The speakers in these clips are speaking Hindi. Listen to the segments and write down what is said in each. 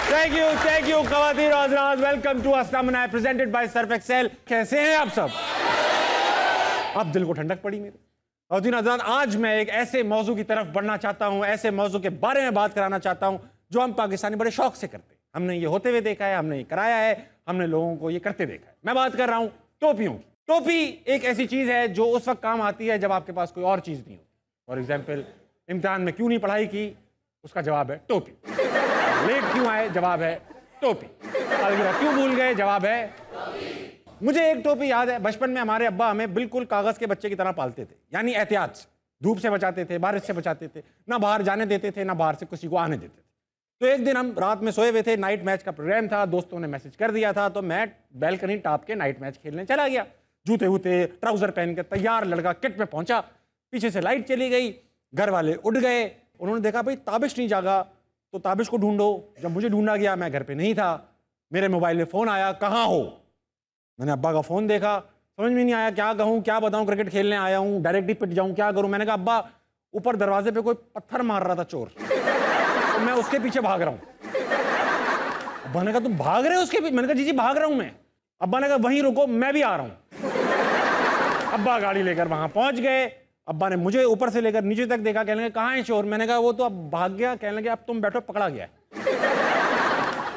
थैंक यू ख़वातीन और हज़रात, वेलकम टू अस्नामना प्रेजेंटेड बाय सर्फ एक्सेल। कैसे हैं आप सब? अब दिल को ठंडक पड़ी मेरे। ख़वातीन और हज़रात, आज मैं एक ऐसे मौजू की तरफ बढ़ना चाहता हूं, ऐसे मौजू के बारे में बात कराना चाहता हूं जो हम पाकिस्तानी बड़े शौक से करते हैं। हमने ये होते हुए देखा है, हमने ये कराया है, हमने लोगों को ये करते देखा है। मैं बात कर रहा हूं टोपियों की। टोपी एक ऐसी चीज़ है जो उस वक्त काम आती है जब आपके पास कोई और चीज़ नहीं हो। फॉर एग्जाम्पल, इम्तिहान में क्यों नहीं पढ़ाई की, उसका जवाब है टोपी। लेट क्यों आए, जवाब है टोपी। अलविदा क्यों भूल गए, जवाब है टोपी। मुझे एक टोपी याद है, बचपन में हमारे अब्बा हमें बिल्कुल कागज के बच्चे की तरह पालते थे, यानी एहतियात से, धूप से बचाते थे, बारिश से बचाते थे, ना बाहर जाने देते थे, ना बाहर से किसी को आने देते थे। तो एक दिन हम रात में सोए हुए थे, नाइट मैच का प्रोग्राम था, दोस्तों ने मैसेज कर दिया था, तो मैं बैल्कनी टॉप के नाइट मैच खेलने चला गया। जूते वूते ट्राउजर पहन के तैयार लड़का किट में पहुंचा। पीछे से लाइट चली गई, घर वाले उठ गए। उन्होंने देखा भाई ताबिश नहीं जागा, तो ताबिश को ढूंढो। जब मुझे ढूंढा गया, मैं घर पे नहीं था। मेरे मोबाइल में फ़ोन आया, कहाँ हो? मैंने अब्बा का फ़ोन देखा, समझ में नहीं आया क्या कहूँ, क्या बताऊँ, क्रिकेट खेलने आया हूँ, डायरेक्ट ही पिट जाऊँ, क्या करूँ? मैंने कहा अब्बा, ऊपर दरवाजे पे कोई पत्थर मार रहा था चोर, तो मैं उसके पीछे भाग रहा हूँ। अब्बा ने कहा तुम भाग रहे हो उसके पीछे? मैंने कहा जी जी भाग रहा हूँ मैं। अब्बा ने कहा वहीं रुको, मैं भी आ रहा हूँ। अब्बा गाड़ी लेकर वहाँ पहुँच गए। अब्बा ने मुझे ऊपर से लेकर नीचे तक देखा, कहने लगे कहाँ है चोर? मैंने कहा वो तो अब भाग गया। कहने लगे अब तुम बैठो, पकड़ा गया।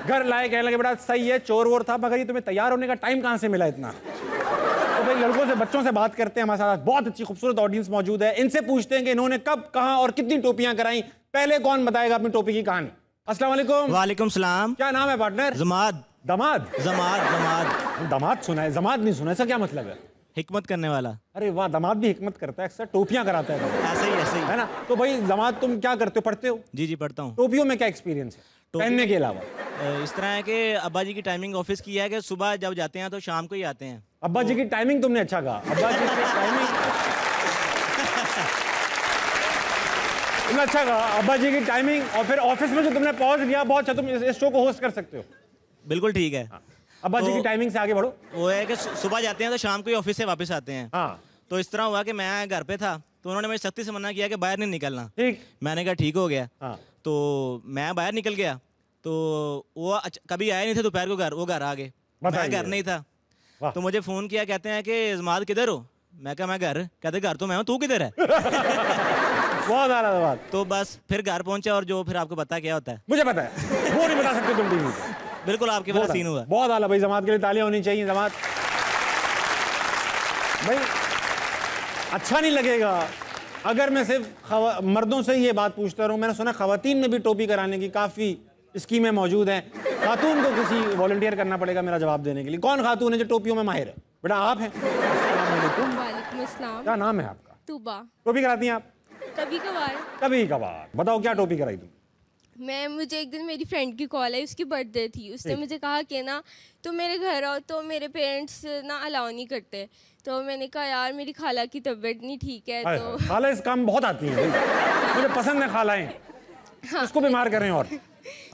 घर लाए, कहने लगे बेटा सही है, चोर वोर था, मगर ये तुम्हें तैयार होने का टाइम कहाँ से मिला इतना? तो भाई लड़कों से, बच्चों से बात करते हैं। हमारे साथ बहुत अच्छी खूबसूरत ऑडियंस मौजूद है। इनसे पूछते हैं कि इन्होंने कब, कहाँ और कितनी टोपियां कराई। पहले कौन बताएगा अपनी टोपी की कहानी? अस्सलाम वालेकुम। वालेकुम सलाम। क्या नाम है पार्टनर? जमाद। दमाद? जमाद। दमाद सुना है, जमाद नहीं सुना। इसका क्या मतलब है? हिकमत करने वाला। अरे वाह, दमाद भी हिकमत करता है, अक्सर टोपियां कराता है। ऐसे ही है ना? तो भाई दमाद तुम क्या करते हो, पढ़ते हो? जी जी पढ़ता हूँ। टोपियों में क्या एक्सपीरियंस है पहनने के अलावा? इस तरह है कि अब्बा जी की टाइमिंग ऑफिस की है कि सुबह जब जाते हैं तो शाम को ही आते हैं। अब्बा जी की टाइमिंग तुमने अच्छा कहा। अब्बा जी की टाइमिंग तुमने अच्छा कहा, अब्बा जी की टाइमिंग। और फिर ऑफिस में जो तुमने पहुंच गया, बहुत अच्छा, तुम इस शो को होस्ट कर सकते हो। बिल्कुल ठीक है। अब्बा जी की टाइमिंग से आगे बढ़ो। वो है कि सुबह जाते हैं तो शाम को ही ऑफिस से वापस आते हैं। हाँ। तो इस तरह हुआ कि मैं घर पे था, तो उन्होंने मुझे सख्ती से मना किया कि बाहर नहीं निकलना। ठीक। मैंने कहा ठीक हो गया। हाँ। तो मैं बाहर निकल गया, तो वो कभी आए नहीं थे दोपहर को घर, वो घर आ गए, मैं घर नहीं था। तो मुझे फ़ोन किया, कहते हैं कि जमात किधर हो? मैं कहा मैं घर। कहते घर तो मैं हूँ, तू किधर है? बहुत आला बात। तो बस फिर घर पहुंचा, और जो फिर आपको पता क्या होता है। मुझे पता है, वो नहीं बता सकते तुम टीवी। बिल्कुल आपके पास सीन हुआ। बहुत आला भाई, जमात के लिए तालियां होनी चाहिए। जमात भाई, अच्छा नहीं लगेगा अगर मैं सिर्फ मर्दों से ये बात पूछता रहूं। मैंने सुना खवातीन में भी टोपी कराने की काफ़ी स्कीमें मौजूद हैं। खातून को किसी वॉलंटियर करना पड़ेगा मेरा जवाब देने के लिए। कौन खातून है जो टोपियों में माहिर है? बेटा आप हैं। वालेकुम अस्सलाम। क्या नाम है आपका? तूबा। टोपी कराती हैं आप? कभी कभार। कभी कभार। बताओ क्या टोपी कराई तुम? मुझे एक दिन मेरी फ्रेंड की कॉल आई, उसकी बर्थडे थी। उसने मुझे कहा कि ना तुम मेरे घर आओ, तो मेरे पेरेंट्स ना अलाउ नहीं करते। तो मैंने कहा यार मेरी खाला की तबीयत नहीं ठीक है। तो खाला इस काम बहुत आती है, मुझे पसंद है खालाएं। हाँ, उसको बीमार करें। और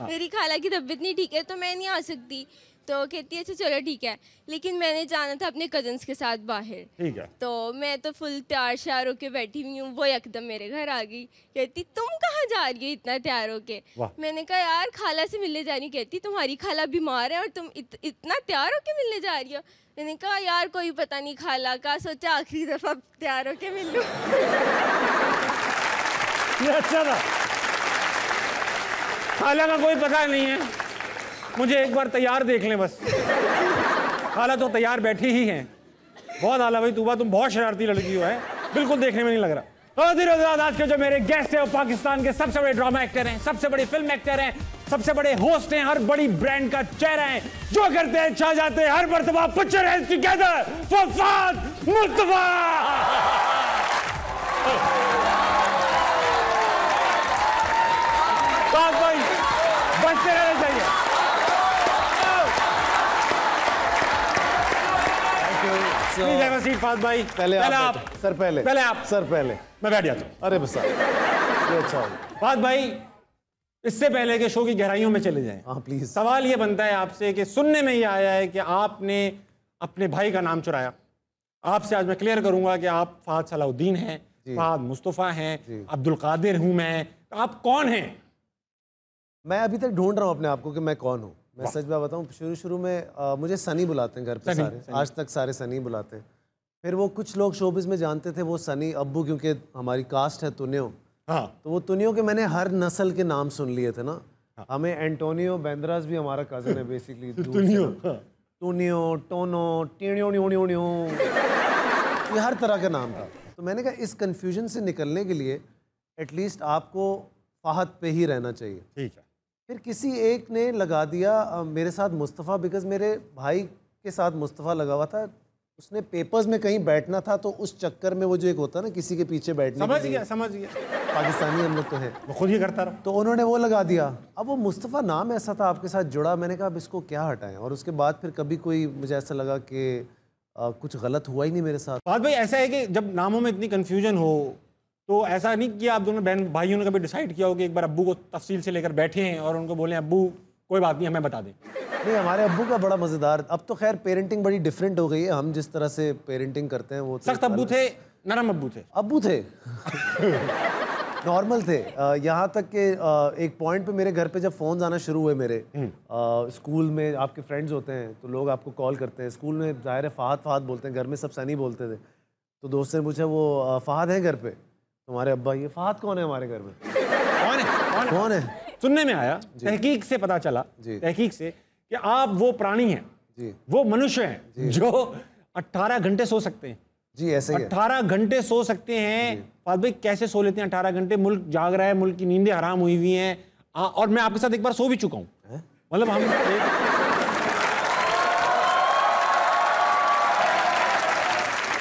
मेरी खाला की तबीयत नहीं ठीक है तो मैं नहीं आ सकती। तो कहती है अच्छा चलो ठीक है, लेकिन मैंने जाना था अपने कजन्स के साथ बाहर। ठीक है। तो मैं तो फुल तैयार श्यार होके बैठी हुई हूँ, वो एकदम मेरे घर आ गई। कहती तुम कहाँ जा रही हो इतना तैयार होके? मैंने कहा यार खाला से मिलने जा रही। कहती तुम्हारी खाला बीमार है और तुम इतना तैयार होके मिलने जा रही हो? मैंने कहा यार कोई पता नहीं खाला का, सोचा आखिरी दफा तैयार होके मिल लूं। ये अच्छा था। खाला का कोई पता नहीं है, मुझे एक बार तैयार देख लें बस। खाला तो तैयार बैठी ही हैं। बहुत आला भाई तूबा, तुम बहुत शरारती लड़की हो, है बिल्कुल देखने में नहीं लग रहा। आज के जो मेरे गेस्ट हैं वो पाकिस्तान के सबसे बड़े ड्रामा एक्टर हैं, सबसे बड़े फिल्म एक्टर हैं, सबसे बड़े होस्ट हैं, हर बड़ी ब्रांड का चेहरा है। जो करते हैं छा जाते हैं, हर मर्तबा put your hands together for Fahd Mustafa. भाई बचते रहना चाहिए। फाद भाई पहले आप सर, पहले आप सर, पहले मैं बैठ जाता हूँ। अरे बस ये अच्छा होगा। फाद भाई, इससे पहले कि शो की गहराइयों में चले जाएं, हाँ प्लीज, सवाल ये बनता है आपसे कि सुनने में ये आया है कि आपने अपने भाई का नाम चुराया, आपसे आज मैं क्लियर करूंगा कि आप फहद सलाउद्दीन हैं, फहद मुस्तफ़ा हैं, अब्दुल कादिर हूं मैं, तो आप कौन हैं? मैं अभी तक ढूंढ रहा हूँ अपने आप को कि मैं कौन हूँ। मैं सच बात बताऊँ, शुरू में मुझे सनी बुलाते हैं घर पे सारे, आज तक सारे सनी बुलाते हैं। फिर वो कुछ लोग शोबिस में जानते थे वो सनी अब्बू, क्योंकि हमारी कास्ट है तुनियो। हाँ। तो वो तुनियो के मैंने हर नस्ल के नाम सुन लिए थे ना। हाँ। हमें एंटोनियो बेंद्रास भी हमारा कज़न है बेसिकली। तुनियो, टोनो, टीणियो, ये हर तरह का नाम था। तो मैंने कहा इस कन्फ्यूजन से निकलने के लिए एटलीस्ट आपको फहद पे ही रहना चाहिए। ठीक है। फिर किसी एक ने लगा दिया मेरे साथ मुस्तफ़ा, बिकॉज मेरे भाई के साथ मुस्तफ़ा लगा हुआ था। उसने पेपर्स में कहीं बैठना था, तो उस चक्कर में वो जो एक होता है ना किसी के पीछे बैठने, समझ गया। पाकिस्तानी हम लोग तो हैं, वो खुद ही करता रहा। तो उन्होंने वो लगा दिया। अब वो मुस्तफ़ा नाम ऐसा था आपके साथ जुड़ा, मैंने कहा अब इसको क्या हटाएं। और उसके बाद फिर कभी कोई मुझे ऐसा लगा कि कुछ गलत हुआ ही नहीं मेरे साथ। फहद भाई, ऐसा है कि जब नामों में इतनी कन्फ्यूजन हो तो ऐसा नहीं किया आप दोनों बहन भाइयों ने कभी डिसाइड किया हो कि एक बार अब्बू को तफसील से लेकर बैठे हैं और उनको बोले अब्बू कोई बात नहीं हमें बता दें? नहीं, हमारे अब्बू का बड़ा मज़ेदार, अब तो खैर पेरेंटिंग बड़ी डिफरेंट हो गई है। हम जिस तरह से पेरेंटिंग करते हैं वो सख्त अब्बू थे, नरम अब्बू थे? अब्बू थे नॉर्मल थे। यहाँ तक कि एक पॉइंट पे मेरे घर पे जब फ़ोन आना शुरू हुए मेरे, स्कूल में आपके फ्रेंड्स होते हैं तो लोग आपको कॉल करते हैं। स्कूल में ज़ाहिर है फहद फहद बोलते हैं, घर में सब सनी बोलते थे। तो दोस्त ने पूछा वो फहद है घर पे? तुम्हारे अब्बा, ये फहद कौन है हमारे घर में? कौन है? सुनने में आया, तहकीक से पता चला, तहकीक से कि आप वो प्राणी हैं जी, वो मनुष्य हैं जो 18 घंटे सो सकते हैं। जी ऐसे ही 18 घंटे सो सकते हैं। फहद भाई कैसे सो लेते हैं 18 घंटे? मुल्क जाग रहा है, मुल्क की नींदें हराम हुई हुई हैं। और मैं आपके साथ एक बार सो भी चुका हूँ। मतलब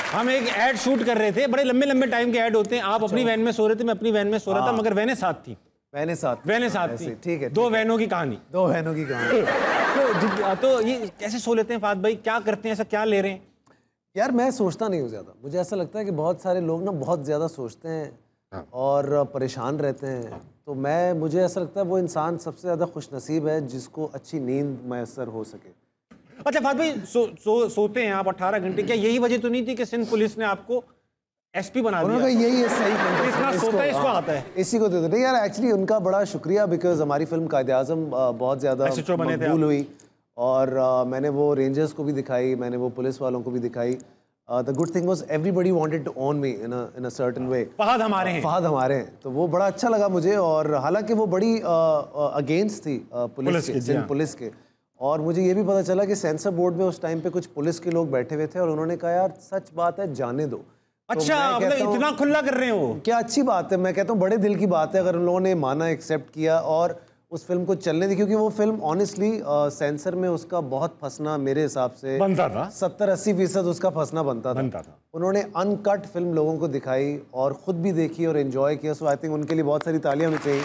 हम एक ऐड शूट कर रहे थे, बड़े लंबे लंबे टाइम के ऐड होते हैं। आप अपनी वैन में सो रहे थे, मैं अपनी वैन में सो रहा था, मगर वैनें साथ थी। वैनें साथ थी। ठीक है, दो वैनों की कहानी। तो ये कैसे सो लेते हैं फहद भाई? क्या करते हैं, ऐसा क्या ले रहे हैं? यार मैं सोचता नहीं हूँ ज़्यादा। मुझे ऐसा लगता है कि बहुत सारे लोग ना बहुत ज़्यादा सोचते हैं और परेशान रहते हैं। तो मुझे ऐसा लगता है वो इंसान सबसे ज़्यादा खुशनसीब है जिसको अच्छी नींद मैसर हो सके। अच्छा फहद भाई, सोते हैं आप 18 घंटे, क्या यही वजह तो नहीं थी कि सिंध पुलिस ने आपको एसपी बना दिया? उन्होंने यही है, सही इतना सोता है, इसको आता है, इसी को दे दो। नहीं यार, एक्चुअली उनका बड़ा शुक्रिया, बिकॉज हमारी फिल्म कायद-ए-आज़म बहुत ज़्यादा मकबूल हुई और मैंने वो रेंजर्स को भी दिखाई, मैंने वो पुलिस वालों को भी दिखाई। The good thing was everybody wanted to own me in a certain way. Fahad हमारे हैं, तो वो बड़ा अच्छा लगा मुझे। और हालांकि वो बड़ी अगेंस्ट थी पुलिस के, और मुझे ये भी पता चला कि सेंसर बोर्ड में उस टाइम पे कुछ पुलिस के लोग बैठे हुए थे और उन्होंने कहा यार सच बात है, जाने दो। अच्छा, मतलब इतना खुला कर रहे हो? क्या अच्छी बात है। मैं कहता हूँ बड़े दिल की बात है अगर उन लोगों ने माना, एक्सेप्ट किया और उस फिल्म को चलने दी, क्योंकि वो फिल्म ऑनेस्टली सेंसर में उसका बहुत फंसना मेरे हिसाब से बनता था। 70-80% उसका फंसना बनता था। उन्होंने अनकट फिल्म लोगों को दिखाई और खुद भी देखी और एंजॉय किया। सो आई थिंक उनके लिए बहुत सारी तालियां होनी चाहिए।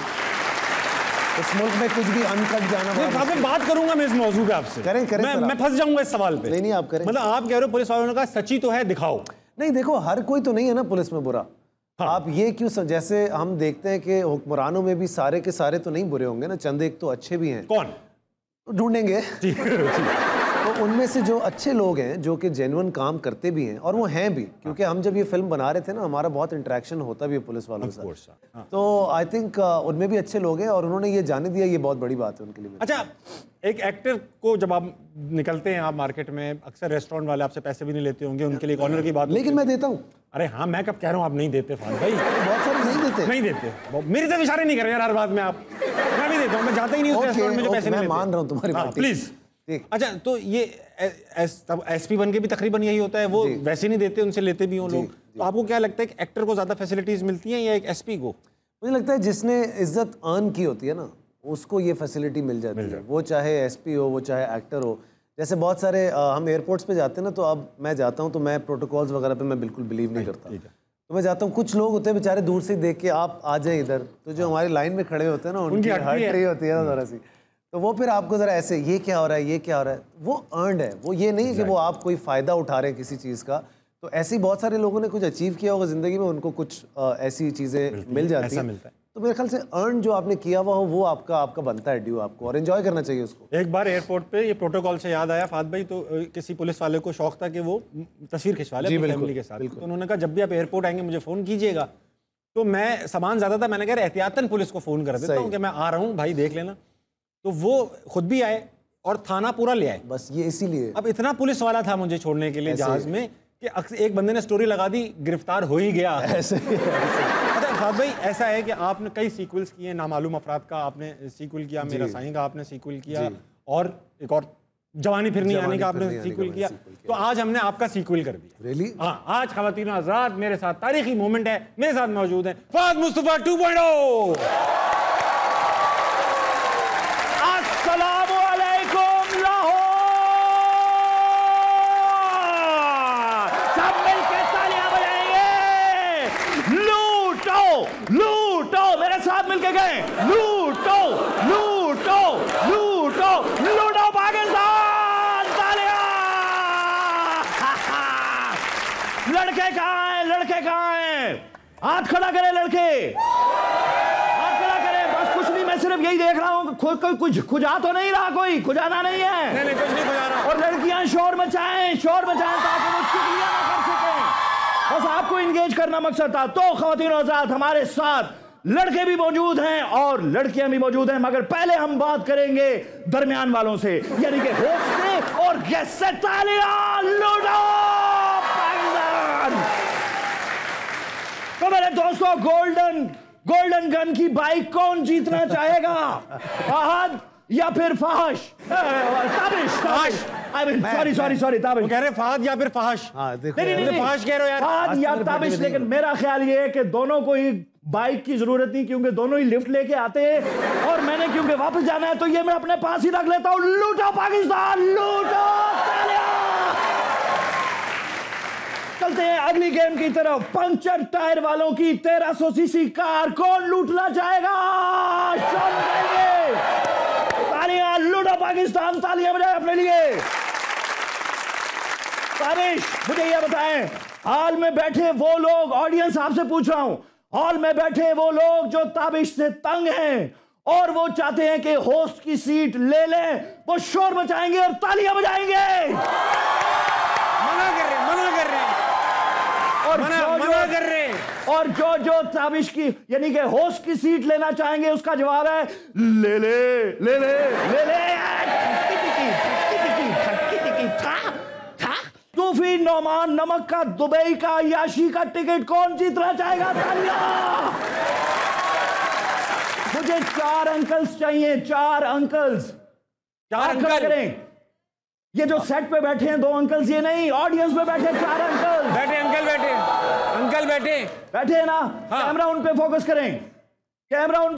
इस मुल्क में कुछ भी अनकट जाना। मैं बात करूंगा मैं इस मौजू पे आपसे। करें मैं फंस जाऊंगा इस सवाल पे। नहीं आप करें। मतलब आप कह रहे हो पुलिस वालों ने कहा सच्ची तो है, दिखाओ। नहीं देखो, हर कोई तो नहीं है ना पुलिस में बुरा। हाँ। आप ये क्यों, जैसे हम देखते हैं कि हुक्मरानों में भी सारे के सारे तो नहीं बुरे होंगे ना, चंद एक तो अच्छे भी हैं। कौन ढूंढेंगे? तो उनमें से जो अच्छे लोग हैं जो कि जेन्युइन काम करते भी हैं, और वो हैं भी, क्योंकि हम जब ये फिल्म बना रहे थे ना हमारा बहुत इंटरेक्शन होता भी है पुलिस वालों के साथ। तो आई थिंक उनमें भी अच्छे लोग हैं और उन्होंने ये जाने दिया, ये बहुत बड़ी बात है उनके लिए। अच्छा, एक एक्टर को जब आप निकलते हैं आप मार्केट में, अक्सर रेस्टोरेंट वाले आपसे पैसे भी नहीं लेते होंगे, उनके लिए ऑनर की बात। लेकिन मैं देता हूँ। अरे हाँ, मैं कब कह रहा हूँ आप नहीं देते फहद भाई? बहुत सारे नहीं देते। मेरी तरफ इशारे नहीं कर रहे यार हर बात में आप। मैं भी देता हूँ, मैं जाता ही नहीं उस रेस्टोरेंट में जो पैसे नहीं लेते। मैं मान रहा हूँ तुम्हारी बात, प्लीज। अच्छा, तो ये एसपी बन के भी तकरीबन यही होता है, वो वैसे नहीं देते, उनसे लेते भी हों लोग। तो आपको क्या लगता है कि एक्टर को ज्यादा फैसिलिटीज मिलती हैं या एक एसपी को? मुझे लगता है जिसने इज्जत अर्न की होती है ना उसको ये फैसिलिटी मिल जाती है, वो चाहे एसपी हो, वो चाहे एक्टर हो। जैसे बहुत सारे हम एयरपोर्ट्स पे जाते हैं ना, तो अब मैं जाता हूँ तो मैं प्रोटोकॉल्स वगैरह पे मैं बिल्कुल बिलीव नहीं करता। तो मैं जाता हूँ, कुछ लोग होते हैं बेचारे दूर से देख के आप आ जाए इधर, तो जो हमारी लाइन में खड़े होते हैं ना उनकी हट रही होती है ना ज़रा सी, तो वो फिर आपको ज़रा ऐसे ये क्या हो रहा है, ये क्या हो रहा है, वो अर्नड है। वो ये नहीं कि वो आप कोई फ़ायदा उठा रहे हैं किसी चीज़ का। तो ऐसे ही बहुत सारे लोगों ने कुछ अचीव किया होगा ज़िंदगी में, उनको कुछ ऐसी चीज़ें मिल जाती हैं। तो मेरे ख्याल से अर्न जो आपने किया हुआ हो वो आपका बनता है ड्यू आपको, और एंजॉय करना चाहिए उसको। एक बार एयरपोर्ट पे ये प्रोटोकॉल से याद आया फात भाई, तो किसी पुलिस वाले को शौक था कि वो तस्वीर खिंचवा ले अपनी फैमिली के साथ, तो उन्होंने कहा जब भी आप एयरपोर्ट आएंगे मुझे फ़ोन कीजिएगा। तो मैं सामान ज़्यादा था, मैंने कहा एहतियातन पुलिस को फ़ोन कर देता हूँ कि मैं आ रहा हूँ भाई देख लेना। तो वो खुद भी आए और थाना पूरा ले आए, बस ये इसीलिए। अब इतना पुलिस वाला था मुझे छोड़ने के लिए जहाज़ में कि एक बंदे ने स्टोरी लगा दी गिरफ्तार हो ही गया। ऐसे अच्छा साद भाई, ऐसा है कि आपने कई सीक्वल्स किए, नामालूम अफराद का आपने सीक्वल किया, मेरा साईं का आपने सीक्वल किया, और एक और जवानी फिर नहीं आने का आपने सीक्वल किया। तो आज हमने आपका सीक्वल कर दिया। रियली? हाँ, आज ख़वातीन आज़ाद मेरे साथ तारीखी मोमेंट है, मेरे साथ मौजूद है फ़ाद मुस्तफ़ा 2.0। लूटो, मेरे साथ मिलके गए, लूटो लूटो लूटो लूटो पाकिस्तान, तालियां। लड़के कहाँ हैं, लड़के कहाँ हैं? हाथ खड़ा करें लड़के, हाथ खड़ा करें। बस कुछ नहीं, मैं सिर्फ यही देख रहा हूँ कुछ खुजा तो नहीं रहा, कोई खुजाना नहीं है। नहीं, कुछ नहीं खुजा रहा। और लड़कियां शोर मचाएं ताकि वो चुगलियां ना कर सकें। बस आपको इंगेज करना मकसद था। तो ख़वातीन हज़रात, हमारे साथ लड़के भी मौजूद हैं और लड़कियां भी मौजूद हैं, मगर पहले हम बात करेंगे दरमियान वालों से, यानी कि होस्ट से और गेस्ट से। तालियां लूटो पाकिस्तान। तो मेरे दोस्तों, गोल्डन गन की बाइक कौन जीतना चाहेगा, फहद या फिर फहश? ताबिश। सॉरी ताबिश। कह रहे फहद या फिर फहश? नहीं, फहश कह रहे हो यार, फहद या ताबिश। लेकिन मेरा ख्याल ये है कि दोनों को ही बाइक की जरूरत नहीं, क्योंकि दोनों ही लिफ्ट लेके आते हैं, और मैंने क्योंकि वापस जाना है तो ये मैं अपने पास ही रख लेता हूं। लूटो पाकिस्तान, लूटो। चलते हैं अगली गेम की तरफ। पंचर टायर वालों की 1300 सीसी कार कौन लूटना चाहेगा? तालियां, लूटो पाकिस्तान, तालियां बजाएं अपने लिए। ताबिश, मुझे यह बताएं, हॉल में बैठे वो लोग, ऑडियंस आपसे पूछ रहा हूं, हॉल में बैठे वो लोग जो ताबिश से तंग हैं और वो चाहते हैं कि होस्ट की सीट ले लें, वो शोर मचाएंगे और तालियां बजाएंगे। मना कर रहे हैं और जो ताबिश की यानी कि होस्ट की सीट लेना चाहेंगे, उसका जवाब है ले ले। सूफी नौमान नमक का दुबई का याशी का टिकट कौन जीतना चाहेगा? तालियां। मुझे 4 अंकल्स चाहिए, 4 अंकल्स। 4 अंकल करें। ये जो सेट पे बैठे हैं 2 अंकल्स, ये नहीं, ऑडियंस में बैठे 4 अंकल बैठे। अंकल बैठे हैं ना? हाँ। कैमरा उन पे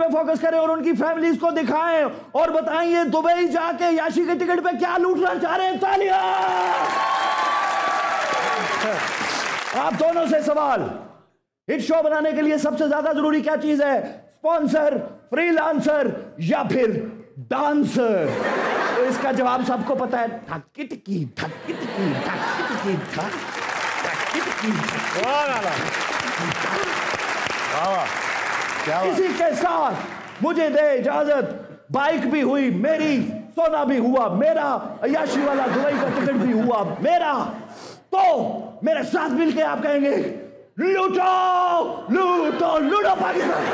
फोकस करें और उनकी फैमिलीज को दिखाएं और बताएं ये दुबई जाके याशी के टिकट पे क्या लूटना चाह रहे हैं। तालियां। आप दोनों से सवाल, हिट शो बनाने के लिए सबसे ज्यादा जरूरी क्या चीज है? स्पॉन्सर, फ्रीलांसर या फिर डांसर? तो इसका जवाब सबको पता है, इसी के साथ मुझे दे इजाजत। बाइक भी हुई मेरी, सोना भी हुआ मेरा, अय्याशी वाला दुबई का टिकट भी हुआ मेरा। तो मेरे साथ मिलके आप कहेंगे लूटो पाकिस्तान।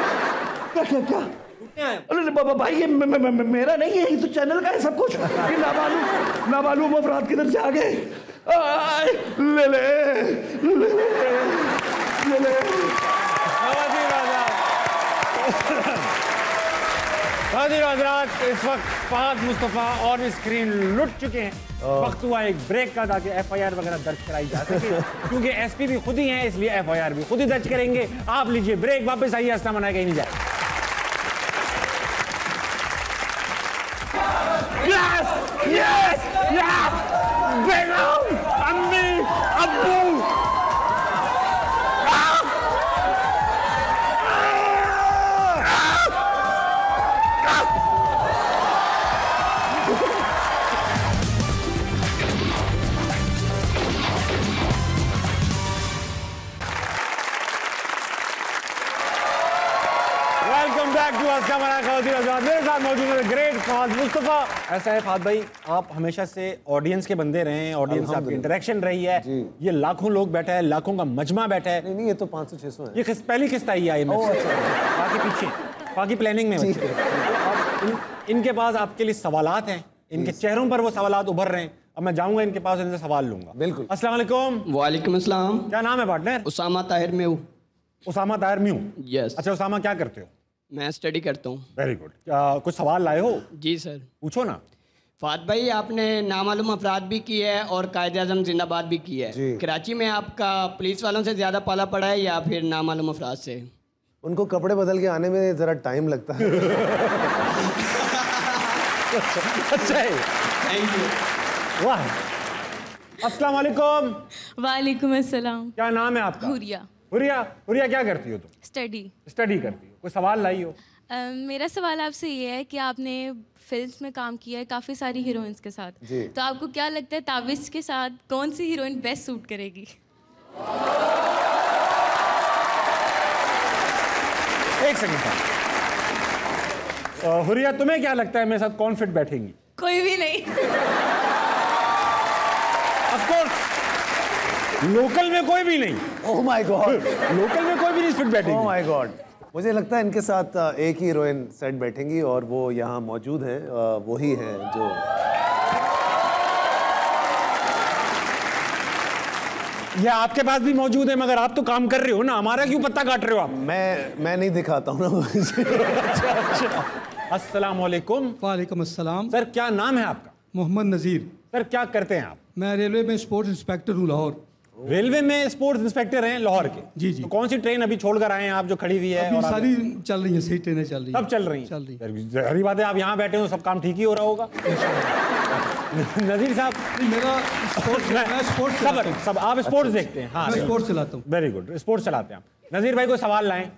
क्या अरे बाबा भाई, ये मेरा नहीं है, ये तो चैनल का है सब कुछ। नामालूम अफराद किधर से आ गए? ले। इस वक्त फ़ाद मुस्तफ़ा ऑन स्क्रीन लुट चुके हैं। वक्त हुआ एक ब्रेक का, ताकि FIR वगैरह दर्ज कराई जा सके, क्योंकि SP भी खुद ही हैं, इसलिए FIR भी खुद ही दर्ज करेंगे। आप लीजिए ब्रेक, वापस आइए, हस्ता मना कहीं नहीं जाए। Yes! बेगम, अम्मी, अब्बू, मौजूद है ग्रेट फहद मुस्तफा। ऐसा है फहद भाई, आप हमेशा से ऑडियंस के बंदे रहे हैं, ऑडियंस से आपकी इंटरेक्शन रही है। ये लाखों लोग बैठा है, लाखों का मजमा बैठा है। नहीं, ये तो 500-600 है। ये पहली किस्त आई है बाकी पीछे, बाकी प्लानिंग में इनके पास आपके लिए सवालात हैं, इनके चेहरों पर वो सवालात उभर रहे हैं। अब मैं जाऊंगा इनके पास, इनसे सवाल लूंगा। बिल्कुल। अस्सलाम वालेकुम। वालेकुम अस्सलाम। क्या नाम है पार्टनर? उसामा ताहिर में हूँ। उसामा ताहिर में हूँ। यस। अच्छा उसामा, क्या करते हो? मैं स्टडी करता हूँ। Very good. कुछ सवाल लाए हो? जी सर। पूछो ना। फहद भाई, आपने नामालूम अफराद भी की है और कायद-ए-आज़म जिंदाबाद भी की है। कराची में आपका पुलिस वालों से ज़्यादा पाला पड़ा है या फिर नामालूम अफराद से? उनको कपड़े बदल के आने में ज़रा टाइम लगता है। अच्छा है। Thank you. वाह। अस्सलाम वालेकुम। वालेकुम अस्सलाम। क्या नाम है आपका? हुरिया। हुरिया क्या करती हो तुम? स्टडी करती हो। कोई सवाल लाई हो? मेरा सवाल आपसे ये है कि आपने फिल्म्स में काम किया है काफ़ी सारी हीरोइंस के साथ, तो आपको क्या लगता है ताबिज़ के साथ कौन सी हीरोइन बेस्ट सूट करेगी? एक सेकंड। हुरिया, तुम्हें क्या लगता है मेरे साथ कौन फिट बैठेंगी? कोई भी नहीं। ऑफ कोर्स लोकल में कोई भी नहीं। Oh my God. लोकल में कोई भी नहीं फिट बैठेगी। Oh my God. मुझे लगता है इनके साथ एक ही हीरोइन सेट बैठेंगी और वो यहाँ मौजूद है, वही है जो ये आपके पास भी मौजूद है, मगर आप तो काम कर रहे हो ना, हमारा क्यों पत्ता काट रहे हो आप? मैं नहीं दिखाता हूँ ना। अच्छा। अस्सलाम वालेकुम। वालेकुम अस्सलाम। सर क्या नाम है आपका? मोहम्मद नज़ीर। सर क्या करते हैं आप? मैं रेलवे में स्पोर्ट्स इंस्पेक्टर हूँ, लाहौर। रेलवे में स्पोर्ट्स इंस्पेक्टर हैं लाहौर के? जी जी। तो कौन सी ट्रेन अभी छोड़कर आए हैं आप जो खड़ी हुई है? अभी सारी चल रही है, सही ट्रेनें चल रही हैं। सब चल रही हैं। हरी बात है, आप यहाँ बैठे हो, सब काम ठीक ही हो रहा होगा। नज़ीर साहब, मेरा स्पोर्ट्स सब आप स्पोर्ट्स देखते हैं? हाँ, मैं स्पोर्ट्स चलाता हूँ। वेरी गुड, स्पोर्ट्स चलाते हैं आप। नज़ीर भाई को सवाल लाएं।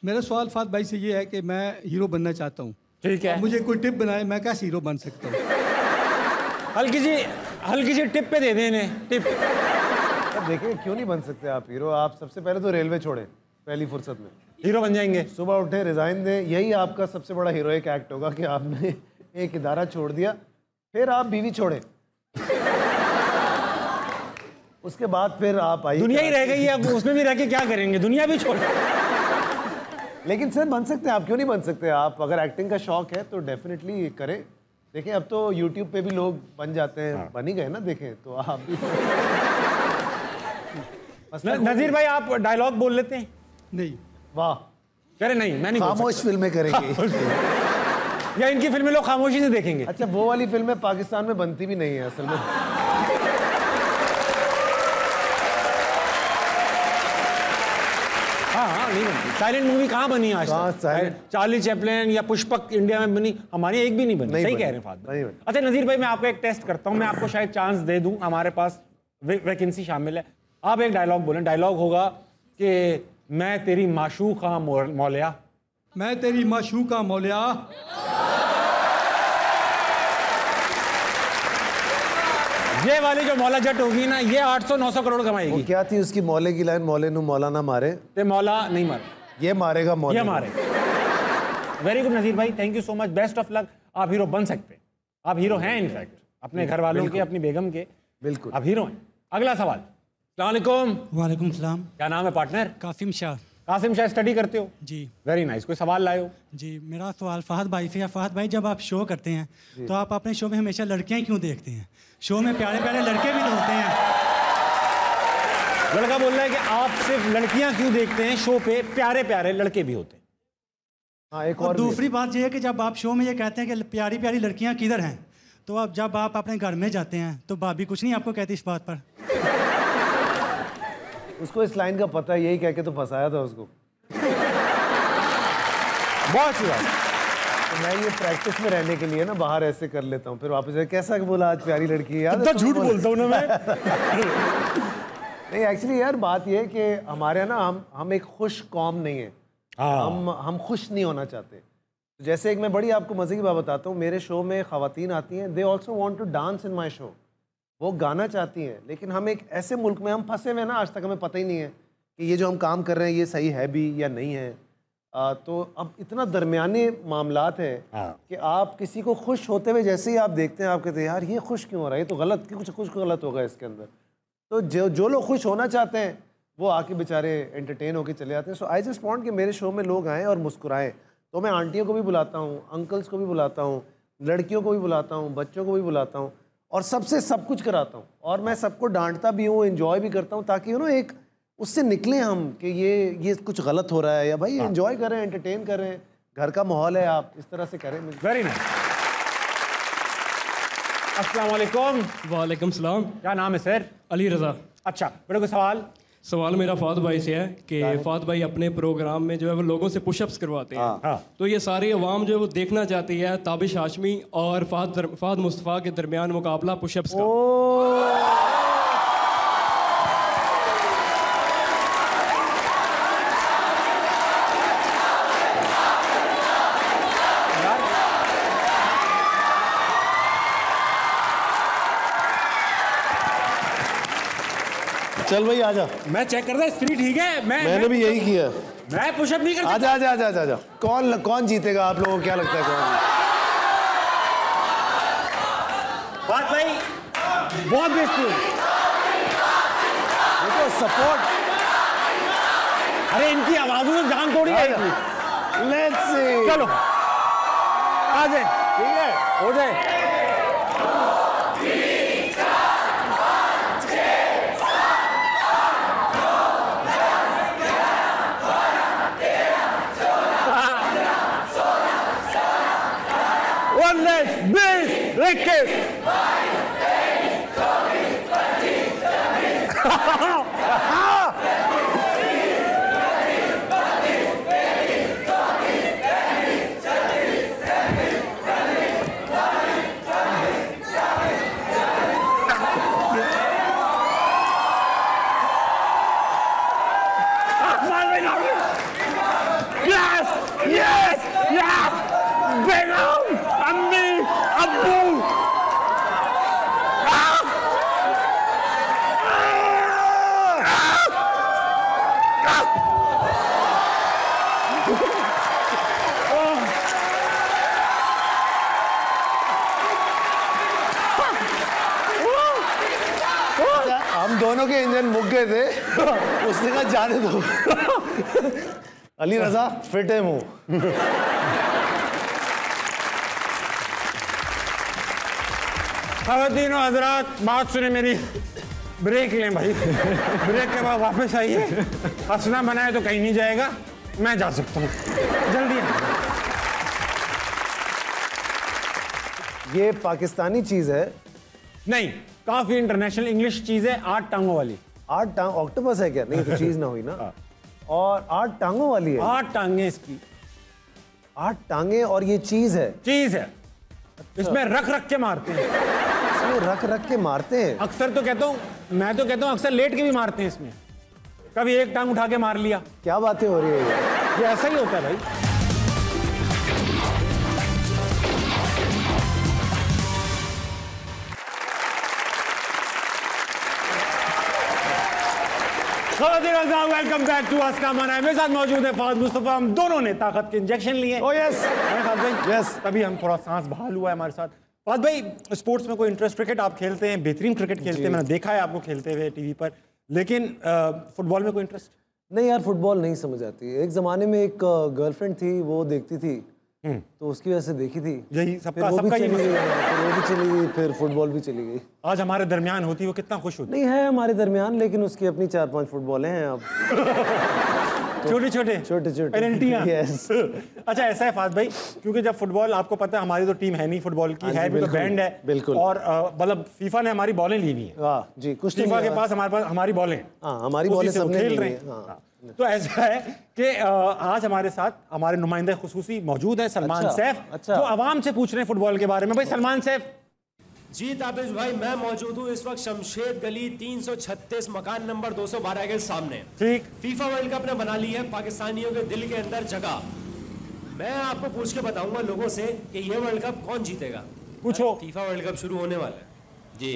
मेरा सवाल फहद भाई से ये है कि मैं हीरो बनना चाहता हूँ। ठीक है। मुझे कोई टिप बनाए, मैं कैसे हीरो बन सकता हूँ? हल्की सी टिप पे दे देने टिप। अब देखिए, क्यों नहीं बन सकते आप हीरो? आप सबसे पहले तो रेलवे छोड़े, पहली फुर्सत में हीरो बन जाएंगे। सुबह उठे, रिजाइन दें, यही आपका सबसे बड़ा हीरोइक एक्ट होगा कि आपने एक इदारा छोड़ दिया, फिर आप बीवी छोड़े, उसके बाद फिर आप आइए। दुनिया ही रह गई है, अब उसमें भी रह के क्या करेंगे? दुनिया भी छोड़। लेकिन सर बन सकते हैं आप, क्यों नहीं बन सकते? आप अगर एक्टिंग का शौक है तो डेफिनेटली करें। देखें, अब तो यूट्यूब पे भी लोग बन जाते हैं। हाँ। बन ही गए ना, देखें तो आप भी। नज़ीर भाई, आप डायलॉग बोल लेते हैं? नहीं। वाह। अरे नहीं, मैं नहीं। खामोश फिल्में करेंगे या इनकी फिल्में लोग खामोशी से देखेंगे? अच्छा, वो वाली फिल्में पाकिस्तान में बनती भी नहीं है असल में। हाँ, नहीं बनती। साइलेंट मूवी कहाँ बनी आज तक? चार्ली चैपलिन या पुष्पक इंडिया में बनी, हमारी एक भी नहीं बनी। सही कह रहे हैं फादर। अच्छा नज़ीर भाई, मैं आपको एक टेस्ट करता हूँ, मैं आपको शायद चांस दे दूँ, हमारे पास वैकेंसी शामिल है। आप एक डायलॉग बोलें। डायलॉग होगा कि मैं तेरी माशूका मौलिया। मैं तेरी माशूका मौलिया। ये वाली जो मौला जट होगी ना, ये 800-900 करोड़ कमाएगी। क्या थी उसकी मौले की लाइन? मौले नु मौला ना मारे ते मौला नहीं मारे, ये मारेगा मौला। ये मारे। वेरी गुड नज़ीर भाई, thank you so much, best of luck. आप हीरो बन सकते हैं, आप हीरो हैं इनफैक्ट, अपने घर वालों के, अपनी बेगम के। बिल्कुल आप हीरो हैं। अगला सवाल। अस्सलाम वालेकुम। वालेकुम सलाम। क्या नाम है पार्टनर? कासिम शाह। कासिम शाह, स्टडी करते हो? जी। Very nice. कोई सवाल लाए हो? जी, मेरा सवाल फहद भाई से है। फहद भाई, जब आप शो करते हैं तो आप अपने शो में हमेशा लड़कियां क्यों देखते हैं? शो में प्यारे प्यारे लड़के भी तो होते हैं। लड़का बोल रहा है कि आप सिर्फ लड़कियां क्यों देखते हैं, शो पे प्यारे प्यारे लड़के भी होते हैं। हाँ, एक और दूसरी बात यह है कि जब आप शो में ये कहते हैं कि प्यारी प्यारी लड़कियां किधर हैं, तो अब जब आप अपने घर में जाते हैं तो भाभी कुछ नहीं आपको कहती इस बात पर? उसको इस लाइन का पता है, यही कह के तो फंसाया था उसको। बहुत अच्छी बात। तो मैं ये प्रैक्टिस में रहने के लिए ना बाहर ऐसे कर लेता हूँ, फिर वापस कैसा बोला आज प्यारी लड़की यार। तो झूठ बोलता हूँ ना मैं। नहीं, एक्चुअली यार बात ये है कि हमारे यहाँ ना हम एक खुश कौम नहीं है। हम खुश नहीं होना चाहते। तो जैसे एक मैं बड़ी आपको मज़े की बात बताता हूँ, मेरे शो में ख़वातीन आती हैं, they also want to dance in my show. वो गाना चाहती हैं, लेकिन हम एक ऐसे मुल्क में हम फंसे हुए हैं ना, आज तक हमें पता ही नहीं है कि ये जो हम काम कर रहे हैं ये सही है भी या नहीं है। तो अब इतना दरमियाने मामलात है कि आप किसी को खुश होते हुए जैसे ही आप देखते हैं आप कहते हैं यार ये खुश क्यों हो रहा है, ये तो गलत, कुछ गलत होगा इसके अंदर। तो जो लोग खुश होना चाहते हैं वो आके बेचारे एंटरटेन होके चले जाते हैं। सो आई जस्ट वांट कि मेरे शो में लोग आएँ और मुस्कुराएं। तो मैं आंटियों को भी बुलाता हूँ, अंकल्स को भी बुलाता हूँ, लड़कियों को भी बुलाता हूँ, बच्चों को भी बुलाता हूँ और सबसे सब कुछ कराता हूँ। और मैं सबको डांटता भी हूँ, एंजॉय भी करता हूँ, ताकि एक उससे निकले हम कि ये कुछ गलत हो रहा है, या भाई एंजॉय करें, एंटरटेन करें, घर का माहौल है, आप इस तरह से करें। Very nice. अस्सलाम वालेकुम। वालेकुम सलाम। क्या नाम है सर? अली रज़ा। अच्छा, मेरे को सवाल मेरा फ़ाद भाई से है कि फ़ाद भाई अपने प्रोग्राम में जो है वो लोगों से पुशअप्स करवाते हैं। तो ये सारी अवाम जो है वो देखना चाहती है ताबिश हाशमी और फ़ाद मुस्तफ़ा के दरमियान मुकाबला पुशअप्स का। चल भाई आजा। मैं चेक कर रहा स्त्री ठीक है। मैंने भी यही किया। मैं पुशअप नहीं करता। आजा आजा आजा आजा। कौन जीतेगा आप लोगों को क्या लगता है? कौन? बात भाई बहुत बेस्ट हुई। देखो सपोर्ट। अरे इनकी आवाजों में जान थोड़ी आएगी। Let's see. चलो आ जाए। ठीक है, हो जाए। दोनों के इंजन मुक गए थे। उसने कहा जाने दो। अली रजा फिट है मुंह। ख़वातीन और हज़रात बात सुने मेरी। ब्रेक लें भाई। ब्रेक के बाद वापस आइए। हंसना बनाए तो कहीं नहीं जाएगा, मैं जा सकता हूँ। जल्दी ये पाकिस्तानी चीज है? नहीं, काफी इंटरनेशनल इंग्लिश चीज है। 8 टांगों वाली। 8 टांग ऑक्टोपस है क्या? नहीं तो चीज ना हुई ना। और 8 टांगों वाली है। 8 टांगे इसकी। 8 टांगे और ये चीज है? चीज है। इसमें रख रख के मारते हैं। इसमें रख रख के मारते हैं? अक्सर तो कहता हूँ, मैं तो कहता हूँ अक्सर लेट के भी मारते हैं इसमें। कभी एक टांग उठा के मार लिया। क्या बातें हो रही है ये ऐसा ही होता है भाई। वेलकम बैक टू अस्का मना। मेरे साथ मौजूद है फ़ाद मुस्तफ़ा। हम दोनों ने ताकत के इंजेक्शन लिए। ओह यस भाई। यस, तभी हम थोड़ा सांस बहाल हुआ है हमारे साथ। फ़ाद भाई, स्पोर्ट्स में कोई इंटरेस्ट? क्रिकेट आप खेलते हैं, बेहतरीन क्रिकेट खेलते हैं, मैंने देखा है आपको खेलते हुए टीवी पर, लेकिन फुटबॉल में कोई इंटरेस्ट? नहीं यार, फुटबॉल नहीं समझ आती। एक ज़माने में एक गर्लफ्रेंड थी, वो देखती थी तो उसकी वजह से देखी थी। यही सबका वो भी चली गई, फिर फुटबॉल भी चली गई। आज हमारे दरमियान होती वो कितना खुश होती। नहीं है हमारे दरमियान, लेकिन उसकी अपनी 4-5 फुटबॉलें हैं अब। छोटे छोटे पेनल्टियां। यस। अच्छा ऐसा है फ़ाद भाई, क्योंकि जब फुटबॉल, आपको पता है हमारी तो टीम है नहीं फुटबॉल की, है भी तो बैंड है। बिल्कुल। और मतलब फीफा ने हमारी बॉलें ली हुई हैं। जी, कुछ फीफा के पास हमारी बॉलें। हाँ, हमारी बॉलें सबने खेल रहे हैं। तो ऐसा है कि आज हमारे साथ हमारे नुमाइंदे खुसूसी मौजूद हैं, सलमान सैफ, जो आवाम से पूछ रहे हैं फुटबॉल के बारे में। भाई सलमान सैफ। जी ताबिश भाई, मैं मौजूद हूँ इस वक्त शमशेद गली 336 मकान नंबर 212 के सामने। ठीक। फीफा वर्ल्ड कप ने बना ली है पाकिस्तानियों के दिल के अंदर जगह। मैं आपको पूछ के बताऊंगा लोगों से कि ये वर्ल्ड कप कौन जीतेगा। पूछो। फीफा वर्ल्ड कप शुरू होने वाला है जी,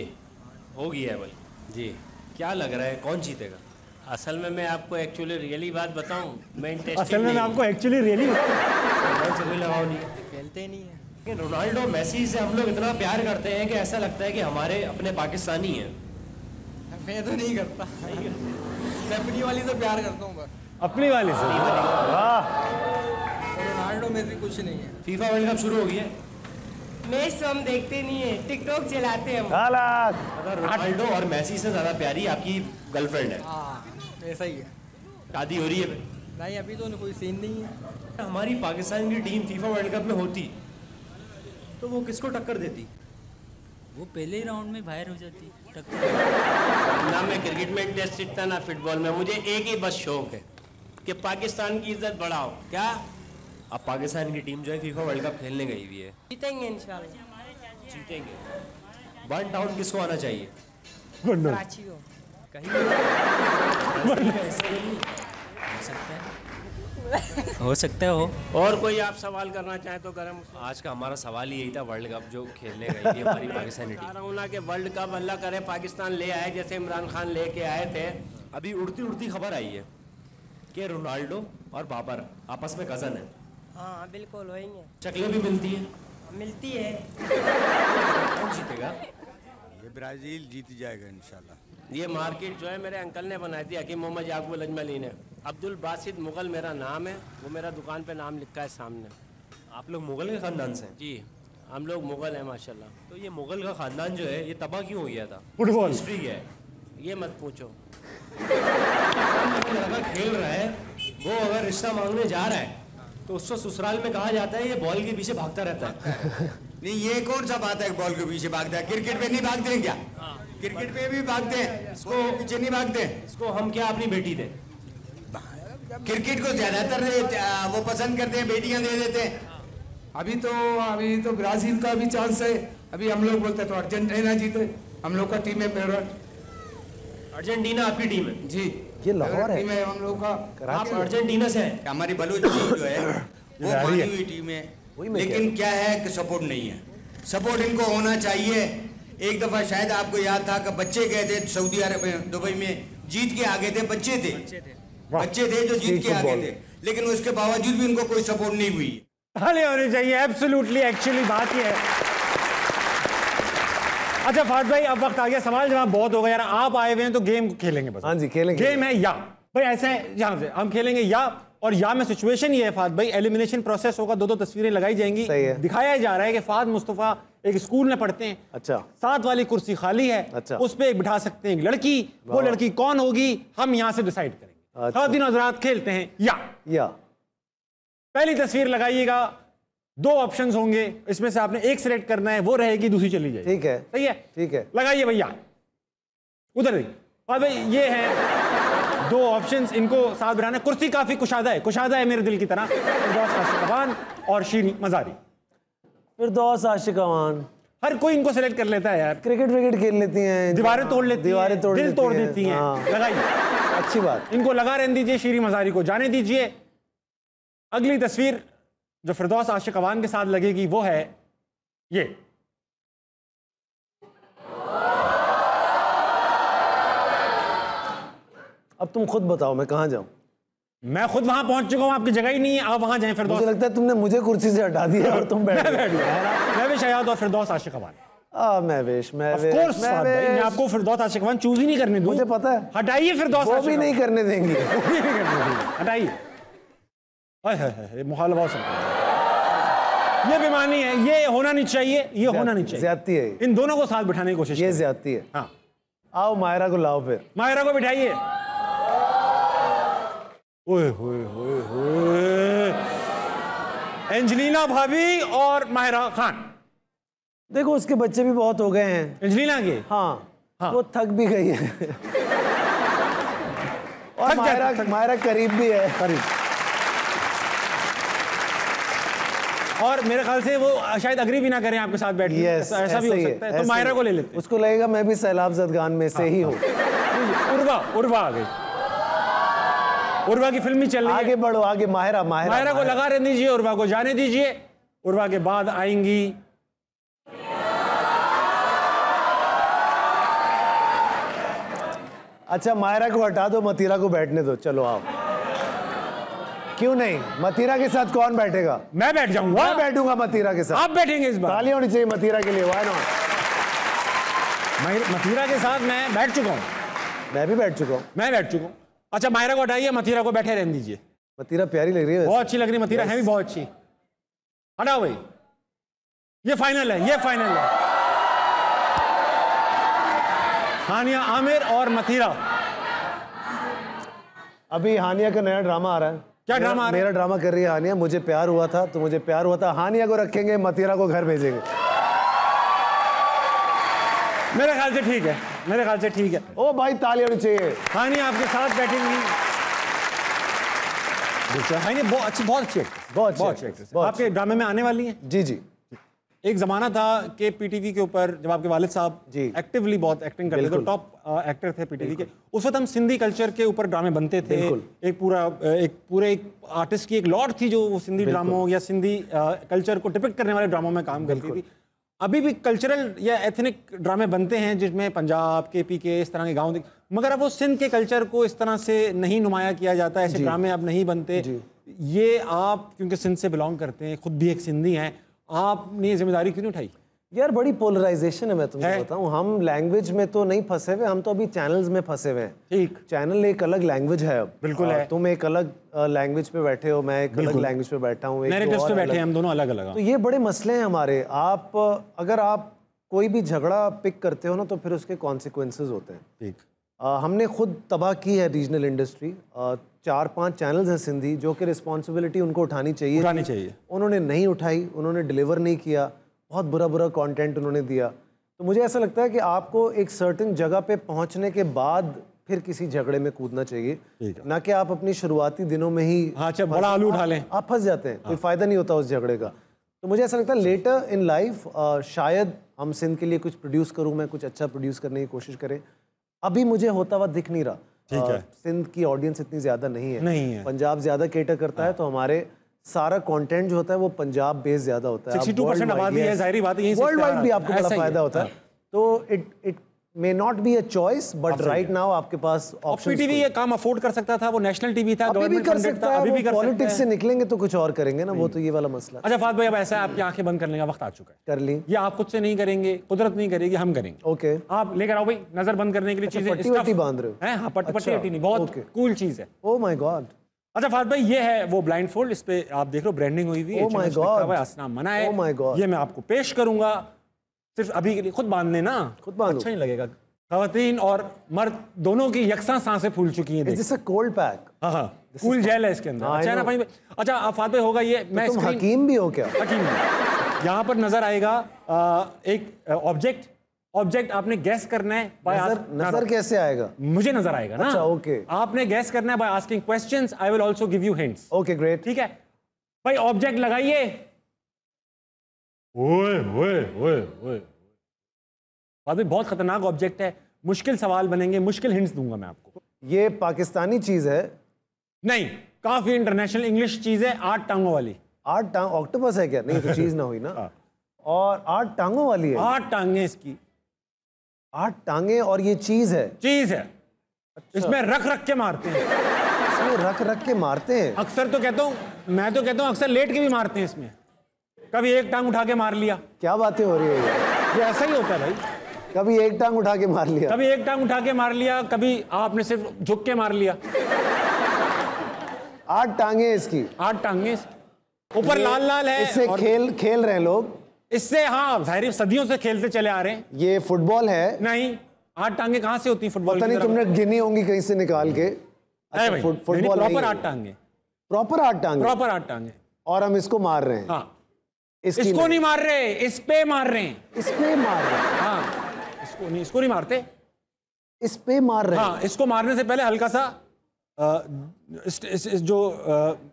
हो गया है भाई जी। क्या लग रहा है कौन जीतेगा? असल में मैं आपको एक्चुअली रियली बात बताऊं, मैं इंटरेस्टेड असल में मैं आपको एक्चुअली रियली लगाओ नहीं, खेलते नहीं है। लेकिन रोनाल्डो मेसी से हम लोग इतना प्यार करते हैं कि ऐसा लगता है कि हमारे अपने पाकिस्तानी हैं। मैं तो नहीं करता, मैं अपनी वाली से प्यार करता हूँ बस। अपनी वाली से? वाह। रोनाल्डो मेसी कुछ नहीं है। फीफा वर्ल्ड कप शुरू हो गया। मैच तो हम देखते नहीं है, टिकटॉक चलाते हैं हम। अगर रोनाल्डो और मेसी से ज्यादा प्यारी आपकी गर्लफ्रेंड है? हाँ ऐसा ही है। शादी हो रही है? नहीं अभी तो कोई सीन नहीं है। हमारी पाकिस्तान की टीम फीफा वर्ल्ड कप में होती तो वो किसको टक्कर देती? वो पहले ही राउंड में बाहर हो जाती ना मैं क्रिकेट में इंटरेस्ट सीखता ना फुटबॉल में, मुझे एक ही बस शौक है कि पाकिस्तान की इज्जत बढ़ाओ। क्या अब पाकिस्तान की टीम जो है फीफा वर्ल्ड कप खेलने गई हुई है, जीतेंगे इंशाल्लाह, जीतेंगे। वन डाउन किसको आना चाहिए? कराची को। हो सकता है हो। और कोई आप सवाल करना चाहे तो करें। आज का हमारा सवाल यही था, वर्ल्ड कप जो खेलने गई थी हमारी पाकिस्तानी टीम। रहा हूँ ना कि वर्ल्ड कप अल्लाह करे पाकिस्तान ले आए, जैसे इमरान खान लेके आए थे। अभी उड़ती उड़ती खबर आई है कि रोनाल्डो और बाबर आपस में कजन है। हाँ बिल्कुल होएंगे। शक्लें भी मिलती है? मिलती है। कौन जीतेगा? ये ब्राजील जीत जाएगा इंशाल्लाह। ये मार्केट जो है मेरे अंकल ने बनाई थी, हकीम मोहम्मद याकूब अजमली ने। अब्दुल बासित मुगल मेरा नाम है, वो मेरा दुकान पे नाम लिखा है सामने। आप लोग मुगल के ख़ानदान से हैं? जी हम लोग मुगल हैं माशाल्लाह। तो ये मुगल का ख़ानदान जो है ये तबाह क्यों हो गया था? फुटबॉल हिस्ट्री है, ये मत पूछो। लड़का खेल रहा है, वो अगर रिश्ता मांगने जा रहा है तो उसको ससुराल में कहा जाता है ये बॉल के पीछे भागता रहता है। नहीं ये कौन सा बात है बॉल के पीछे भागता है? क्रिकेट में नहीं भागते हैं क्या? क्रिकेट में भी भागते हैं, इसको पीछे नहीं भागते। इसको हम क्या अपनी बेटी दे? क्रिकेट को ज्यादातर वो पसंद करते हैं, बेटियां दे देते हैं। अभी तो ब्राजील का भी चांस है। अभी हम लोग बोलते तो अर्जेंटीना जीते, हम लोग का टीम है फेवरेट। अर्जेंटीना आपकी टीम है? जी ये लाहौर है। टीम है हम लोग का। आप अर्जेंटीना से हैं? हमारी बलूच टीम जो है वो मानी हुई टीम है, लेकिन क्या है कि सपोर्ट नहीं है। सपोर्ट इनको होना चाहिए। एक दफा शायद आपको याद था कि बच्चे गए थे सऊदी अरब में, दुबई में, जीत के आगे थे। बच्चे थे जो जीत के आगे थे, लेकिन उसके बावजूद भी उनको कोई सपोर्ट नहीं हुई। ताली होनी चाहिए। एब्सोल्युटली, एक्चुअली बात ये है। अच्छा फाद भाई, अब वक्त आ गया, सवाल जवाब बहुत हो गया यार। आप आए हुए हैं तो गेम खेलेंगे बस। हाँ जी खेलेंगे। गेम है या भाई, ऐसा है यहाँ से हम खेलेंगे या, और या में सिचुएशन ये है फाद भाई, एलिमिनेशन प्रोसेस होगा, दो तस्वीरें लगाई जाएंगी। दिखाया जा रहा है कि फाद मुस्तफा एक स्कूल में पढ़ते हैं। अच्छा। 7 वाली कुर्सी खाली है। अच्छा। उस पर बिठा सकते हैं एक लड़की, वो लड़की कौन होगी हम यहाँ से डिसाइड करेंगे। खातिन हज़रात खेलते हैं या। पहली तस्वीर लगाइएगा, 2 ऑप्शंस होंगे, इसमें से आपने एक सिलेक्ट करना है, वो रहेगी, दूसरी चली जाएगी। ठीक है, सही है, ठीक है। लगाइए भैया, उधर देखिए भाई, ये है 2 ऑप्शंस, इनको साथ बिठाना। कुर्सी काफी कुशादा है मेरे दिल की तरह। फिरदौस आशिक अवान और शीरी मजारी। फिरदौस आशिक अवान, हर कोई इनको सेलेक्ट कर लेता है यार। क्रिकेट खेल लेती हैं, दीवारें तोड़ लेती हैं, दिल तोड़ देती हैं। लगाइए, अच्छी बात। इनको लगा रहने दीजिए, शीरी मजारी को जाने दीजिए। अगली तस्वीर जो फिरदौस आशिक अवान के साथ लगेगी वो है ये। अब तुम खुद बताओ मैं कहाँ जाऊं? मैं खुद वहां पहुंच चुका हूं, आपकी जगह ही नहीं है, आप वहां जाएं। फिरदौस, मुझे लगता है तुमने मुझे कुर्सी से हटा दिया और तुम बैठ गए। मैं भी शयाद और फिरदौस आशिक अवान। मैं आपको फिरदौस आशिक अवान चूज ही नहीं करने दूं। मुझे पता है। हटाइए फिरदौस, वो भी नहीं करने देंगे। हटाइए। मुखालफा, ये बेईमानी है, ये होना नहीं चाहिए, ये होना नहीं चाहिए, ज्यादती है। इन दोनों को साथ बिठाने की कोशिश, ये ज्यादती है। हाँ, आओ मायरा को लाओ, फिर मायरा को बिठाइए। ओए होए होए होए, एंजेलिना भाभी और माहिरा खान। देखो उसके बच्चे भी बहुत हो गए हैं एंजेलिना के। हाँ, वो थक भी गई है। और मायरा करीब भी है, करीब। और मेरे ख्याल से वो शायद अग्री भी ना करें आपके साथ बैठ के। ऐसा भी हो सकता है। तो मायरा को ले लेते हैं। उसको लगेगा मैं भी सैलाब ज़दगान में से ही हूँ। उर्वा आ गई, उर्वा की फिल्म ही चल रही है। आगे बढ़ो, आगे। माहिरा को लगा रहने दीजिए, उर्वा को जाने दीजिए। उर्वा के बाद आएंगी अच्छा मायरा को हटा दो, मतीरा को बैठने दो, चलो आओ। क्यों नहीं, मतीरा के साथ कौन बैठेगा? मैं बैठ जाऊंगा। मैं बैठूंगा मतीरा के साथ। आप बैठेंगे इस बार? ताली होनी चाहिए मतीरा के लिए, व्हाई नॉट? मतीरा के साथ मैं बैठ चुका हूँ। मैं भी बैठ चुका हूँ। मैं बैठ चुका हूँ। अच्छा मायरा को हटाइए, मतीरा को बैठे रहने दीजिए। मतीरा प्यारी लग रही है, बहुत अच्छी लग रही है मतीरा, है भी बहुत अच्छी। हटाओ भाई, ये फाइनल है, ये फाइनल है। हानिया आमिर और मतीरा। अभी हानिया का नया ड्रामा आ रहा है। क्या ड्रामा आ रहा है? मेरा ड्रामा कर रही है हानिया। मुझे प्यार हुआ था तो मुझे प्यार हुआ था, हानिया को रखेंगे, मतीरा को घर भेजेंगे। मेरे ख्याल से ठीक है, मेरे ख्याल से ठीक है। ओ भाई ताली होनी चाहिए। हानिया आपके साथ बैठेंगी। हानिया बहुत अच्छी, बहुत अच्छी एक्ट्रेस, बहुत अच्छी एक्ट्रेस। आपके ड्रामे में आने वाली हैं? जी जी। एक जमाना था कि पीटीवी के ऊपर जब आपके वालिद साहब एक्टिवली बहुत एक्टिंग करते थे, टॉप एक्टर थे पीटीवी के, उस वक्त हम सिंधी कल्चर के ऊपर ड्रामे बनते थे। एक पूरे आर्टिस्ट की एक लॉट थी जो वो सिंधी ड्रामों या सिंधी कल्चर को डिपिक्ट करने वाले ड्रामों में काम करती थी। अभी भी कल्चरल या एथनिक ड्रामे बनते हैं जिसमें पंजाब के पीके इस तरह के गाँव, मगर अब वो सिंध के कल्चर को इस तरह से नहीं नुमाया किया जाता, ऐसे ड्रामे अब नहीं बनते। ये आप क्योंकि सिंध से बिलोंग करते हैं, खुद भी एक सिंधी हैं, आपने ये जिम्मेदारी क्यों नहीं उठाई? यार बड़ी पोलराइजेशन है, मैं तुमको बताऊं। हम लैंग्वेज में तो नहीं फंसे हुए, हम तो अभी चैनल्स में फंसे हुए हैं। ठीक, चैनल एक अलग लैंग्वेज है अब। बिल्कुल है। तुम एक अलग लैंग्वेज पे बैठे हो, मैं एक अलग लैंग्वेज पे बैठा हूँ, नैरेटिव्स पे बैठे हैं हम दोनों अलग अलग। तो ये बड़े मसले हैं हमारे। आप अगर आप कोई भी झगड़ा पिक करते हो ना तो फिर उसके कॉन्सिक्वेंसेज होते हैं। ठीक, हमने खुद तबाह की है रीजनल इंडस्ट्री। 4-5 चैनल्स हैं सिंधी जो कि रिस्पॉन्सिबिलिटी उनको उठानी चाहिए, उन्होंने नहीं उठाई, उन्होंने डिलीवर नहीं किया, बहुत बुरा कंटेंट उन्होंने दिया। तो मुझे ऐसा लगता है कि आपको एक सर्टेन जगह पे पहुंचने के बाद फिर किसी झगड़े में कूदना चाहिए, ना कि आप अपनी शुरुआती दिनों में ही बड़ा आलू उठा लें, आप फंस जाते हैं। कोई फायदा नहीं होता उस झगड़े का। तो मुझे ऐसा लगता है लेटर इन लाइफ शायद हम सिंध के लिए कुछ प्रोड्यूस करूँ, मैं कुछ अच्छा प्रोड्यूस करने की कोशिश करें। अभी मुझे होता हुआ दिख नहीं रहा। ठीक है, सिंध की ऑडियंस इतनी ज्यादा नहीं है। पंजाब ज्यादा केटर करता है, तो हमारे सारा कंटेंट जो होता है वो पंजाब बेस ज्यादा होता है। 62% आबादी है, जाहिर बात है, वर्ल्ड वाइड भी आपको बड़ा फायदा होता है। तो it may not be a choice, but right now आपके पास ऑप्शन। पीटीवी ये काम अफोर्ड कर सकता था, वो नेशनल टीवी था, अभी भी कर सकता है, अभी भी पॉलिटिक्स से निकलेंगे तो कुछ और करेंगे ना, वो तो ये वाला मसला। अच्छा फात भाई, अब ऐसा है आपकी आंखें बंद करने का वक्त आ चुका है। कर ली। ये आप खुद से नहीं करेंगे, कुदरत नहीं करेगी, हम करेंगे। ओके, आप लेकर आओ भाई, नजर बंद करने के लिए चीजें। पट्टी बांध रहे हो? हाँ, पट्टी नहीं, बहुत कूल चीज है। Oh my God. अच्छा फात भाई, ये है वो ब्लाइंड फोल्ड, इस पे आप देख रहे हो ब्रांडिंग हुई हुई है, ओह माय गॉड, असनाम मना है। ओह माय गॉड, ये मैं आपको पेश करूंगा, सिर्फ अभी के लिए। खुद बांधने ना, खुद बांधो, अच्छा नहीं लगेगा। खवातीन और मर्द दोनों की यकसा सांसें फूल चुकी हैं। जैसे कोल्ड पैक। हाँ, कूल जेल है इसके अंदर। अच्छा ना भाई। अच्छा आप फात भाई होगा ये, मैं तुम हकीम भी हो क्या? हकीम भी। यहाँ पर नजर आएगा एक ऑब्जेक्ट आपने गैस करना है। नजर कैसे आएगा? मुझे नजर आएगा ना। अच्छा, ओके। आपने गैस करना है by asking questions. I will also give you hints. Okay great, ठीक है भाई। ऑब्जेक्ट लगाइए। ओए ओए ओए ओए, बहुत खतरनाक ऑब्जेक्ट है, मुश्किल सवाल बनेंगे, मुश्किल हिंट्स दूंगा मैं आपको। ये पाकिस्तानी चीज है? नहीं, काफी इंटरनेशनल इंग्लिश चीज है। 8 टांगों वाली। 8 टांग? ऑक्टोपस है क्या? नहीं तो चीज ना हुई ना। और 8 टांगों वाली है? 8 टांगे इसकी। 8 टांगे और ये चीज है? चीज है। अच्छा। इसमें रख रख के मारते हैं। इसमें रख रख के मारते हैं? अक्सर तो कहता हूँ, मैं तो कहता हूँ अक्सर लेट के भी मारते हैं इसमें। कभी एक टांग उठा के मार लिया। क्या बातें हो रही है ये ऐसा ही होता है भाई। कभी एक टांग उठा के मार लिया, कभी एक टांग उठा के मार लिया, कभी आपने सिर्फ झुक के मार लिया। 8 टांगे इसकी? 8 टांगे ऊपर लाल लाल है। इससे खेल रहे हैं लोग इससे? हाँ, जाहिर सदियों से खेलते चले आ रहे हैं। ये फुटबॉल है? नहीं, 8 टांगे कहाँ से होती फुटबॉल? पता नहीं, तुमने गिनी होंगी कहीं से निकाल के। अच्छा, फुटबॉल प्रॉपर 8 टांगे। प्रॉपर 8 टांगे? प्रॉपर 8 टांगे। और हम इसको मार रहे हैं? हाँ। इसको नहीं मार रहे, इस पे मार रहे हैं। इस पे मार रहे हैं? हाँ, इसको नहीं मारते, इस पे मार रहे हैं। हाँ, इसको मारने से पहले हल्का सा इस जो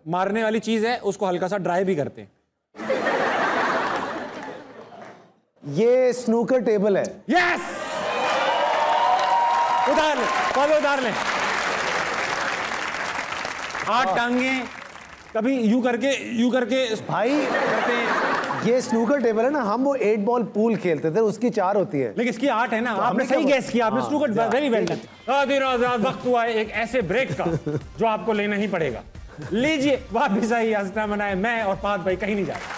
मारने वाली चीज है उसको हल्का सा ड्राई भी करते हैं। ये स्नूकर टेबल है? यस, उतार ले, पहले उतार ले। 8 टांगे, कभी यूं करके भाई करते हैं, ये स्नूकर टेबल है ना, हम वो 8 बॉल पूल खेलते थे, उसकी 4 होती है, लेकिन इसकी 8 है ना। आपने सही गैस किया, आपने स्नूकर वेरी वेल डन। वक्त हुआ है एक ऐसे ब्रेक का जो आपको लेना ही पड़ेगा। लीजिए वापिस आइए हंसना मनाए, मैं और फहद भाई कहीं नहीं जा रहे।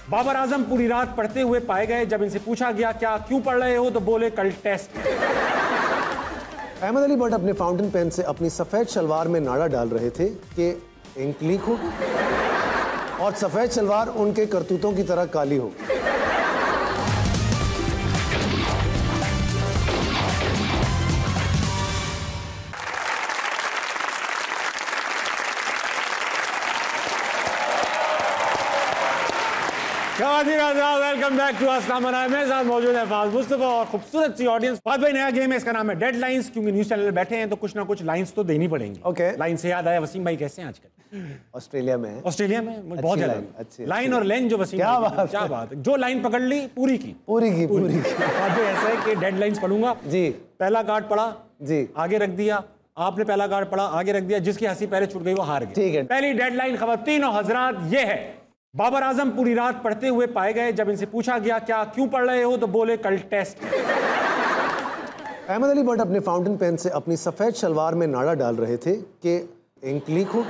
बाबर आजम पूरी रात पढ़ते हुए पाए गए। जब इनसे पूछा गया क्या क्यों पढ़ रहे हो तो बोले कल टेस्ट। अहमद अली भट्ट अपने फाउंटेन पेन से अपनी सफेद शलवार में नाड़ा डाल रहे थे कि इंक लीक हो और सफेद शलवार उनके करतूतों की तरह काली हो। वेलकम बैक टू अस्सलामुअलैकुम। मेरे साथ मौजूद है फाज मुस्तफा और खूबसूरत सी ऑडियंस। फाज भाई नया गेम है, इसका नाम है डेडलाइंस। क्योंकि न्यूज़ चैनल बैठे हैं तो कुछ ना कुछ लाइंस तो देनी पड़ेंगी। ओके। लाइन से याद आया, वसीम भाई कैसे हैं आजकल? ऑस्ट्रेलिया में है। ऑस्ट्रेलिया में बहुत ज्यादा लाइन और लेन जो वसीम क्या बात है, जो लाइन पकड़ ली पूरी की। आज ऐसा है कि डेडलाइंस पढ़ूंगा जी। पहला कार्ड पढ़ा जी, आगे रख दिया। आपने पहला कार्ड पढ़ा, आगे रख दिया। जिसकी हंसी पहले छूट गई वो हार गई। ठीक है। पहली डेडलाइन खवातीन और हजरात ये है, बाबर आजम पूरी रात पढ़ते हुए पाए गए। जब इनसे पूछा गया क्या क्यों पढ़ रहे हो तो बोले कल टेस्ट। अहमद अली भट्ट अपने फाउंटेन पेन से अपनी सफेद शलवार में नाड़ा डाल रहे थे कि इंक लीक हो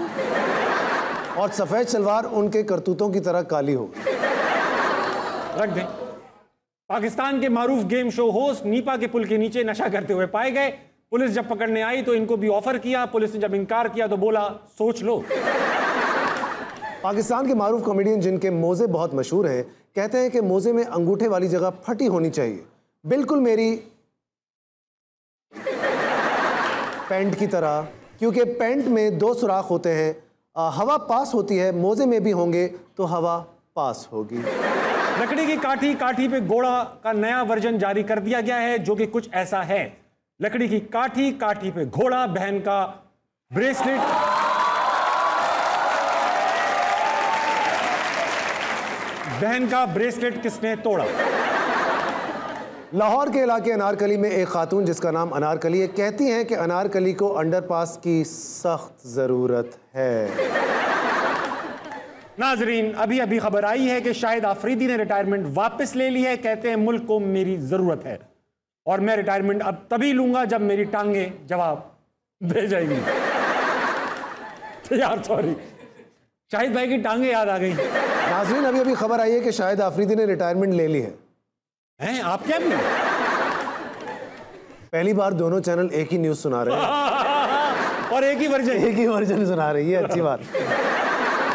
और सफेद शलवार उनके करतूतों की तरह काली हो। रख दें। पाकिस्तान के मारूफ गेम शो होस्ट नीपा के पुल के नीचे नशा करते हुए पाए गए। पुलिस जब पकड़ने आई तो इनको भी ऑफर किया। पुलिस ने जब इनकार किया तो बोला सोच लो। पाकिस्तान के मारूफ कॉमेडियन जिनके मोजे बहुत मशहूर हैं कहते हैं कि मोजे में अंगूठे वाली जगह फटी होनी चाहिए, बिल्कुल मेरी पैंट की तरह, क्योंकि पैंट में 2 सुराख होते हैं, हवा पास होती है, मोजे में भी होंगे तो हवा पास होगी। लकड़ी की काठी, काठी पे घोड़ा का नया वर्जन जारी कर दिया गया है जो कि कुछ ऐसा है। लकड़ी की काठी, काठी पे घोड़ा, बहन का ब्रेसलेट। बहन का ब्रेसलेट किसने तोड़ा? लाहौर के इलाके अनारकली में एक खातून जिसका नाम अनारकली है कहती हैं कि अनारकली को अंडरपास की सख्त जरूरत है। नाजरीन, अभी अभी खबर आई है कि शाहिद आफरीदी ने रिटायरमेंट वापस ले ली है। कहते हैं मुल्क को मेरी जरूरत है और मैं रिटायरमेंट अब तभी लूंगा जब मेरी टांगे जवाब दे जाएगी। यार सॉरी, शाहिद भाई की टांगे याद आ गई। नाज़रीन, अभी अभी खबर आई है कि शाहिद आफरीदी ने रिटायरमेंट ले ली है। हैं आप क्या भी? पहली बार दोनों चैनल एक ही न्यूज़ सुना रहे हैं और एक ही वर्जन सुना रही है। अच्छी बात।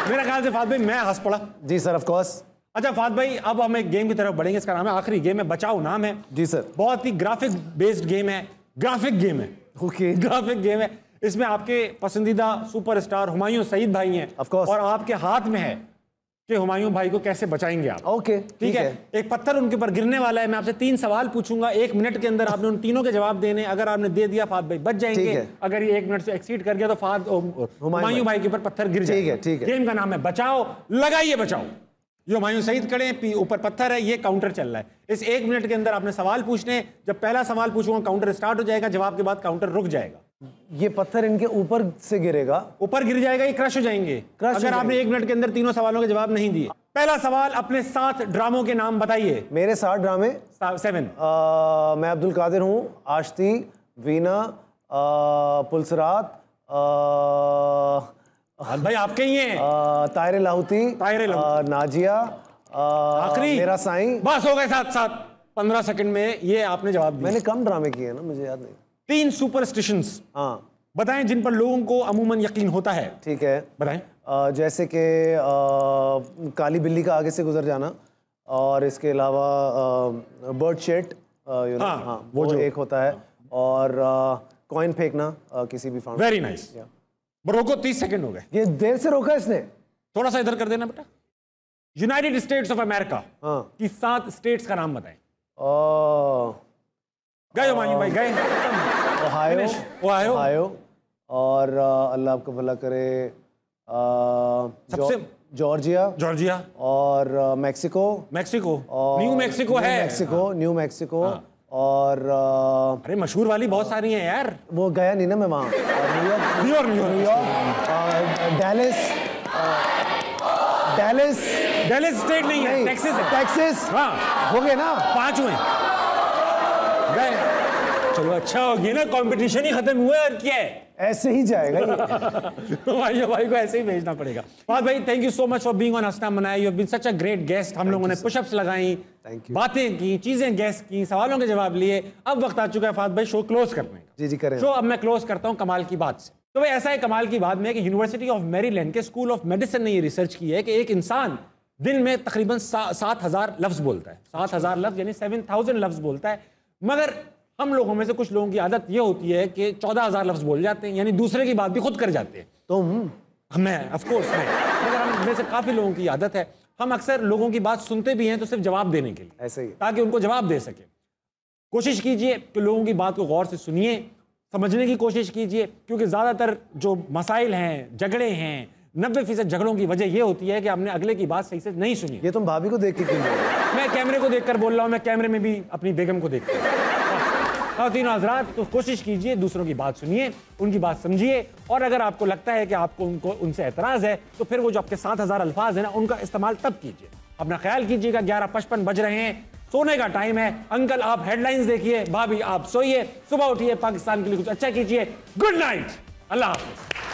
मेरा ख्याल से फाद भाई मैं हंस पड़ा। जी सर, ऑफ कोर्स। अच्छा फाद भाई, अब हम एक गेम की तरफ बढ़ेंगे। इसका नाम है आखिरी गेम है, बचाओ नाम है। जी सर। बहुत ही ग्राफिक बेस्ड गेम है। ग्राफिक गेम है। ओके। ग्राफिक गेम है। इसमें आपके पसंदीदा सुपरस्टार हुमायूं सईद भाई हैं और आपके हाथ में है कि हुमायूं भाई को कैसे बचाएंगे आप। ओके, ठीक है। एक पत्थर उनके ऊपर गिरने वाला है। मैं आपसे 3 सवाल पूछूंगा, 1 मिनट के अंदर आपने उन तीनों के जवाब देने। अगर आपने दे दिया फाद भाई बच जाएंगे, अगर ये 1 मिनट से एक्सीड कर गया तो फाद हुमायूं भाई के ऊपर पत्थर गिर जाएगा। ठीक है। गेम का नाम है बचाओ, लगाइए बचाओ। ये हुमायूं सईद खड़े हैं, ऊपर पत्थर है, ये काउंटर चल रहा है। इस 1 मिनट के अंदर आपने सवाल पूछने। जब पहला सवाल पूछूंगा काउंटर स्टार्ट हो जाएगा, जवाब के बाद काउंटर रुक जाएगा। ये पत्थर इनके ऊपर से गिरेगा, ऊपर गिर जाएगा, ये क्रश हो जाएंगे अगर आपने 1 मिनट के अंदर तीनों सवालों के जवाब नहीं दिए। पहला सवाल, अपने 7 ड्रामों के नाम बताइए। मेरे 7 ड्रामे 7। मैं अब्दुल कादिर हूँ, आश्ती, वीना, पुलसरात, भाई आपके ही हैं, तायरे लाहौती, नाजिया, आखिरी मेरा साईं। बस हो गए 7 15 सेकंड में ये आपने जवाब दिया। मैंने कम ड्रामे किए ना, मुझे याद नहीं। 3 सुपरस्टिशंस बताएं जिन पर लोगों को अमूमन यकीन होता है। ठीक है, बताएं। जैसे कि काली बिल्ली का आगे से गुजर जाना, और इसके अलावा बर्ड शेट, वो जो एक होता है, और कॉइन फेंकना किसी भी फाउंटेन। Very nice. रोको, 30 सेकंड हो गए। ये देर से रोका इसने। थोड़ा सा इधर कर देना बेटा। यूनाइटेड स्टेट्स ऑफ अमेरिका की 7 स्टेट्स का नाम बताएं। गए हुमायूं भाई, गए। ओहायो, और अल्लाह आपको भला करे, सबसे जॉर्जिया, और मैक्सिको, न्यू मैक्सिको है, न्यू मैक्सिको, और अरे मशहूर वाली बहुत सारी हैं यार। वो गया नहीं ना मैं वहाँ। न्यूयॉर्क, डेलिस, डेलिस स्टेट नहीं है, टेक्सास है। टेक्सास, हाँ हो गए ना, 5 हुए गए। चलो अच्छा हो गया ना, कंपटीशन ही खत्म हुआ और क्या है, ऐसे ही जाएगा तो भाई को ऐसे ही भेजना पड़ेगा। फहद भाई thank you so much for being on Hansna Manaya, you have been such a great guest. हम लोगों ने पुशअप्स लगाई, बातें की, चीजें गेस की, सवालों के जवाब लिए। अब वक्त आ चुका है फहद भाई शो क्लोज करने का। जी करें। शो अब मैं क्लोज करता हूं कमाल की बात से। तो भाई ऐसा है कमाल की बात में कि यूनिवर्सिटी ऑफ मैरीलैंड के स्कूल ऑफ मेडिसिन ने ये रिसर्च की है कि एक इंसान दिन में तकरीबन 7,000 लफ्ज बोलता है। 7,000 लफ्ज यानी 7,000 लफ्ज बोलता है, मगर हम लोगों में से कुछ लोगों की आदत ये होती है कि 14,000 लफ्ज बोल जाते हैं, यानी दूसरे की बात भी खुद कर जाते हैं। तो मैं ऑफ कोर्स मैं, मगर हम में से काफी लोगों की आदत है, हम अक्सर लोगों की बात सुनते भी हैं तो सिर्फ जवाब देने के लिए, ऐसे ही, ताकि उनको जवाब दे सके। कोशिश कीजिए कि लोगों की बात को गौर से सुनिए, समझने की कोशिश कीजिए, क्योंकि ज्यादातर जो मसाइल हैं, झगड़े हैं, 90% झगड़ों की वजह यह होती है कि आपने अगले की बात सही से नहीं सुनी। ये तुम भाभी को देख के क्यों बोल रहे हो? मैं कैमरे को देखकर बोल रहा हूं, मैं कैमरे में भी अपनी बेगम को देखता हूं। तीनों हजरात, तो कोशिश कीजिए दूसरों की बात सुनिए, उनकी बात समझिए, और अगर आपको लगता है कि आपको उनसे एतराज है तो फिर वो जो आपके 7,000 अल्फाज है ना, उनका इस्तेमाल तब कीजिए। अपना ख्याल कीजिएगा। 11:55 बज रहे हैं, सोने का टाइम है। अंकल आप हेडलाइंस देखिए, भाभी आप सोइए, सुबह उठिए, पाकिस्तान के लिए कुछ अच्छा कीजिए। गुड नाइट, अल्लाह हाफिज।